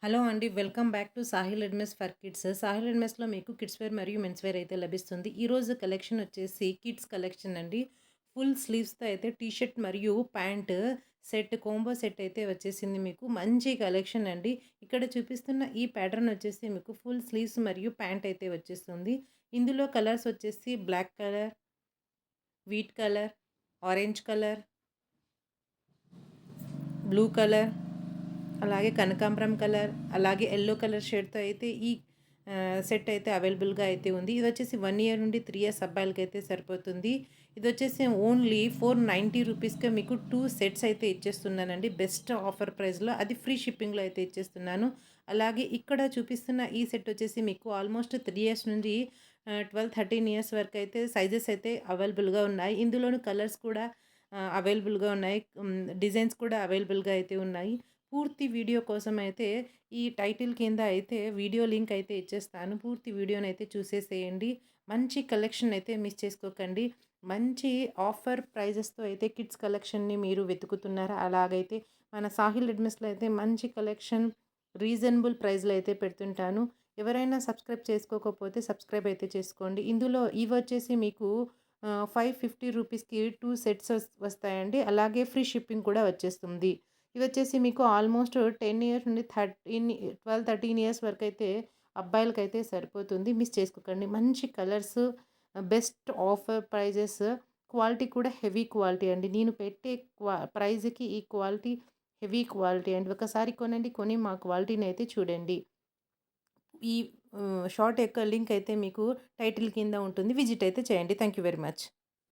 Hello అండి. Welcome back to Sahil readymades for kids. Sahil రెడీమేడ్స్‌లో మీకు కిడ్స్ వేర్ మరియు మెన్స్ వేర్ అయితే లభిస్తుంది. ఈరోజు కలెక్షన్ వచ్చేసి కిడ్స్ కలెక్షన్ అండి. ఫుల్ స్లీవ్స్‌తో అయితే టీ షర్ట్ మరియు ప్యాంట్ సెట్ కాంబో సెట్ అయితే వచ్చేసింది మీకు. మంచి కలెక్షన్ అండి. ఇక్కడ చూపిస్తున్న ఈ ప్యాటర్న్ వచ్చేసి మీకు ఫుల్ స్లీవ్స్ మరియు ప్యాంట్ అయితే వచ్చేస్తుంది. ఇందులో కలర్స్ వచ్చేసి black colour, wheat colour, orange colour, blue colour, అలాగే కనకాంబరం కలర్, అలాగే యెల్లో కలర్ షేడ్‌తో అయితే ఈ సెట్ అయితే అవైలబుల్‌గా అయితే ఉంది. ఇదొచ్చేసి 1 ఇయర్ నుండి 3 ఇయర్స్ అబ్బాయిలకైతే సరిపోతుంది. ఇదొచ్చేసి ఓన్లీ 490 రూపీస్‌కే మీకు 2 సెట్స్ అయితే ఇచ్చేస్తున్నానండి. బెస్ట్ ఆఫర్ ప్రైస్‌లో. అది ఫ్రీ షిప్పింగ్‌లో అయితే ఇచ్చేస్తున్నాను. అలాగే ఇక్కడ చూపిస్తున్న ఈ సెట్ వచ్చేసి మీకు ఆల్మోస్ట్ 3 ఇయర్స్ నుండి 12, 13 ఇయర్స్ వరకైతే సైజెస్ అయితే అవైలబుల్‌గా ఉన్నాయి. ఇందులోను కలర్స్ కూడా అవైలబుల్‌గా ఉన్నాయి. డిజైన్స్ కూడా అవైలబుల్‌గా అయితే ఉన్నాయి. పూర్తి వీడియో కోసం అయితే ఈ టైటిల్ కింద అయితే వీడియో లింక్ అయితే ఇచ్చేస్తాను. పూర్తి వీడియోనైతే చూసేసేయండి. మంచి కలెక్షన్ అయితే మిస్ చేసుకోకండి. మంచి ఆఫర్ ప్రైజెస్‌తో అయితే కిడ్స్ కలెక్షన్‌ని మీరు వెతుకుతున్నారా? అలాగైతే మన సాహిల్ రెడ్మిస్‌లో అయితే మంచి కలెక్షన్ రీజనబుల్ ప్రైస్‌లో అయితే పెడుతుంటాను. ఎవరైనా సబ్స్క్రైబ్ చేసుకోకపోతే సబ్స్క్రైబ్ అయితే చేసుకోండి. ఇందులో ఇవొచ్చేసి మీకు 550 రూపీస్‌కి 2 సెట్స్ వస్తాయండి. అలాగే ఫ్రీ షిప్పింగ్ కూడా వచ్చేస్తుంది. ఇవొచ్చేసి మీకు ఆల్మోస్ట్ 10 ఇయర్స్ నుండి 12, 13 ఇయర్స్ వరకైతే అబ్బాయిలకైతే సరిపోతుంది. మిస్ చేసుకోకండి. మంచి colours, best offer prizes, quality కూడా హెవీ క్వాలిటీ అండి. నేను పెట్టే ప్రైజ్‌కి ఈ క్వాలిటీ హెవీ క్వాలిటీ అండి. ఒకసారి కొనండి. కొని మా క్వాలిటీని అయితే చూడండి. ఈ షార్ట్ యొక్క లింక్ అయితే మీకు టైటిల్ కింద ఉంటుంది. విజిట్ అయితే చేయండి. Thank you very much.